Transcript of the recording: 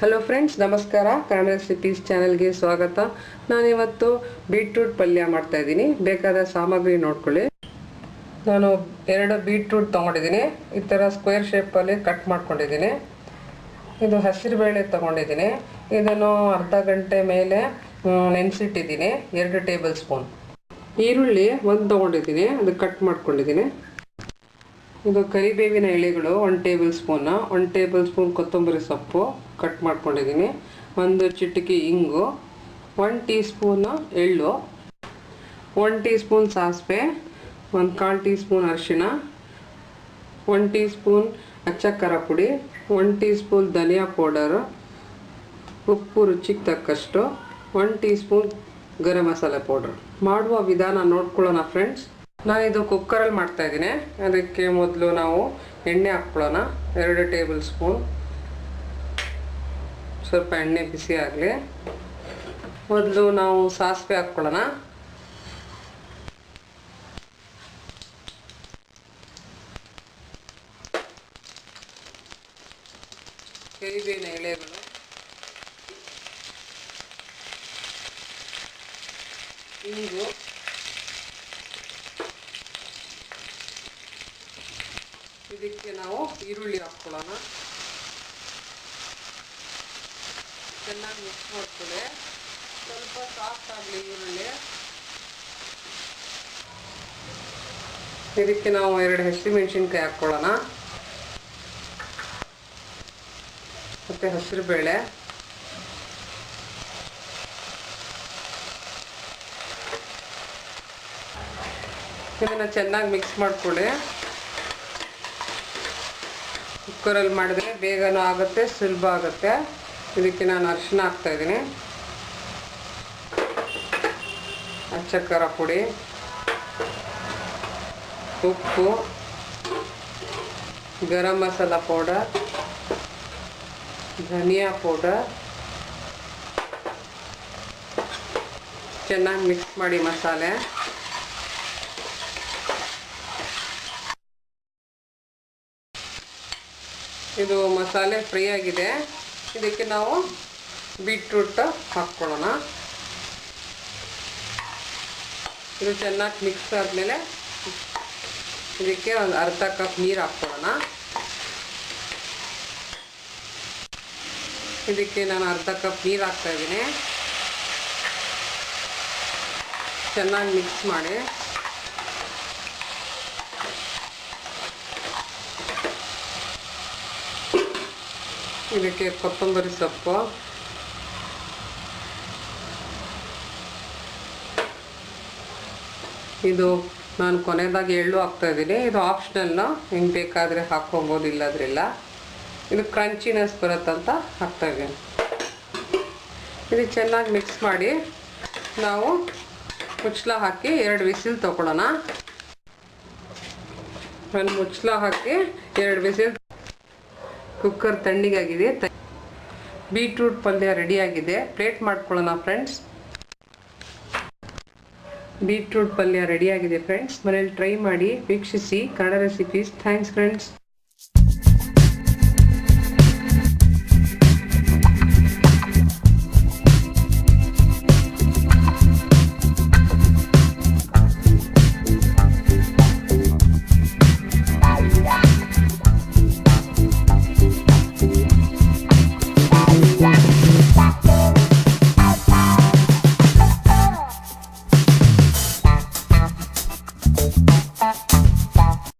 Hello friends, ನಮಸ್ಕಾರ. Kannada recipes ಚಾನೆಲ್ಗೆ ಸ್ವಾಗತ. ನಾನಿವತ್ತು ಬೀಟ್ರೂಟ್ ಪಲ್ಯ ಮಾಡ್ತಾ ಇದ್ದೀನಿ. ಬೇಕಾದ ಸಾಮಗ್ರಿ ನೋಡ್ಕೊಳ್ಳಿ. ನಾನು 2 ಬೀಟ್ರೂಟ್ ತೊಗೊಂಡಿದ್ದೀನಿ. ಈ ಥರ ಸ್ಕ್ವೇರ್ ಶೇಪಲ್ಲಿ ಕಟ್ ಮಾಡ್ಕೊಂಡಿದ್ದೀನಿ. ಇದು ಹಸಿರು ಬೇಳೆ ತೊಗೊಂಡಿದ್ದೀನಿ. ಇದನ್ನು ಅರ್ಧ ಗಂಟೆ ಮೇಲೆ ನೆನೆಸಿಟ್ಟಿದ್ದೀನಿ. 2 ಟೇಬಲ್ ಸ್ಪೂನ್ ಈರುಳ್ಳಿ ತೊಗೊಂಡಿದ್ದೀನಿ, ಅದು ಕಟ್ ಮಾಡ್ಕೊಂಡಿದ್ದೀನಿ. ಇದು ಕರಿಬೇವಿನ ಎಲೆಗಳು 1 ಟೇಬಲ್ ಸ್ಪೂನ್, 1 ಟೇಬಲ್ ಸ್ಪೂನ್ ಕೊತ್ತಂಬರಿ ಸೊಪ್ಪು ಕಟ್ ಮಾಡ್ಕೊಂಡಿದ್ದೀನಿ, 1 ಚಿಟಿಕೆ ಇಂಗು, 1 ಟೀ ಸ್ಪೂನ್ ಎಳ್ಳು, 1 ಟೀ ಸ್ಪೂನ್ ಸಾಸಿವೆ, 1/4 ಟೀ ಸ್ಪೂನ್ ಅರಿಶಿಣ, 1 ಟೀ ಸ್ಪೂನ್ ಅಚ್ಚ ಖಾರ ಪುಡಿ, 1 ಟೀ ಸ್ಪೂನ್ ಧನಿಯಾ ಪೌಡರ್, ಉಪ್ಪು ರುಚಿಗೆ ತಕ್ಕಷ್ಟು, 1 tea spoon garam masala powder. ಮಾಡುವ ವಿಧಾನ ನೋಡ್ಕೊಳ್ಳೋಣ ಫ್ರೆಂಡ್ಸ್. ನಾನಿದು ಕುಕ್ಕರಲ್ಲಿ ಮಾಡ್ತಾಯಿದ್ದೀನಿ. ಅದಕ್ಕೆ ಮೊದಲು ನಾವು ಎಣ್ಣೆ ಹಾಕ್ಕೊಳ್ಳೋಣ. 2 ಟೇಬಲ್ ಸ್ಪೂನ್. ಸ್ವಲ್ಪ ಎಣ್ಣೆ ಬಿಸಿ ಆಗಲಿ. ಮೊದಲು ನಾವು ಸಾಸಿವೆ ಹಾಕ್ಕೊಳ್ಳೋಣ. ಕರಿಬೇವಿನ ಎಲೆಗಳು, ಇಂಗು, ಇದಕ್ಕೆ ನಾವು ಈರುಳ್ಳಿ ಹಾಕ್ಕೊಳ್ಳೋಣ. ಚೆನ್ನಾಗಿ ಮಿಕ್ಸ್ ಮಾಡ್ಕೊಳ್ಳಿ. ಸ್ವಲ್ಪ ಸಾಫ್ಟ್ ಆಗಲಿ ಈರುಳ್ಳಿ. ಇದಕ್ಕೆ ನಾವು 2 ಹಸಿಮೆಣಸಿನ್ಕಾಯಿ ಹಾಕ್ಕೊಳ್ಳೋಣ. ಮತ್ತು ಹಸಿರು ಬೇಳೆ, ಇದನ್ನು ಚೆನ್ನಾಗಿ ಮಿಕ್ಸ್ ಮಾಡ್ಕೊಳ್ಳಿ. ಕುಕ್ಕರಲ್ಲಿ ಮಾಡಿದ್ರೆ ಬೇಗನೂ ಆಗುತ್ತೆ, ಸುಲಭ ಆಗುತ್ತೆ. ಇದಕ್ಕೆ ನಾನು ಅರಿಶಿಣ ಹಾಕ್ತಾಯಿದ್ದೀನಿ, ಅಚ್ಚ ಖಾರ ಪುಡಿ, ಉಪ್ಪು, ಗರಂ ಮಸಾಲ ಪೌಡರ್, ಧನಿಯಾ ಪೌಡರ್. ಚೆನ್ನಾಗಿ ಮಿಕ್ಸ್ ಮಾಡಿ ಮಸಾಲೆ. ಇದು ಮಸಾಲೆ ಫ್ರೈ ಆಗಿದೆ. ಇದಕ್ಕೆ ನಾವು ಬೀಟ್ರೂಟ್ ಹಾಕ್ಕೊಳ್ಳೋಣ. ಇದು ಚೆನ್ನಾಗಿ ಮಿಕ್ಸ್ ಆದಮೇಲೆ ಇದಕ್ಕೆ ಒಂದು ಅರ್ಧ ಕಪ್ ನೀರು ಹಾಕ್ಕೊಳ್ಳೋಣ. ಇದಕ್ಕೆ ನಾನು ಅರ್ಧ ಕಪ್ ನೀರು ಹಾಕ್ತಾಯಿದ್ದೀನಿ. ಚೆನ್ನಾಗಿ ಮಿಕ್ಸ್ ಮಾಡಿ. ಇದಕ್ಕೆ ಕೊತ್ತಂಬರಿ ಸೊಪ್ಪು, ಇದು ನಾನು ಕೊನೆಯದಾಗಿ ಎಳ್ಳು ಹಾಕ್ತಾಯಿದ್ದೀನಿ. ಇದು ಆಪ್ಷನಲ್ಲು, ಹಿಂಗೆ ಬೇಕಾದರೆ ಹಾಕ್ಕೊಬೋದು, ಇಲ್ಲದ್ರಿಲ್ಲ. ಇದು ಕ್ರಂಚಿನೆಸ್ ಬರುತ್ತಂತ ಹಾಕ್ತಾಯಿದ್ದೀನಿ. ಇದು ಚೆನ್ನಾಗಿ ಮಿಕ್ಸ್ ಮಾಡಿ ನಾವು ಮುಚ್ಚಳ ಹಾಕಿ 2 ವಿಸಿಲ್ ತೊಗೊಳ್ಳೋಣ. ಒಂದು ಮುಚ್ಚಳ ಹಾಕಿ 2 ವಿಸಿಲ್. ಕುಕ್ಕರ್ ತಣ್ಣಗಾಗಿದೆ. ಬೀಟ್ರೂಟ್ ಪಲ್ಯ ರೆಡಿಯಾಗಿದೆ. ಪ್ಲೇಟ್ ಮಾಡ್ಕೊಳ್ಳೋಣ ಫ್ರೆಂಡ್ಸ್. ಬೀಟ್ರೂಟ್ ಪಲ್ಯ ರೆಡಿಯಾಗಿದೆ ಫ್ರೆಂಡ್ಸ್. ಮನೇಲಿ ಟ್ರೈ ಮಾಡಿ ವೀಕ್ಷಿಸಿ. ಕನ್ನಡ ರೆಸಿಪೀಸ್. Thanks friends.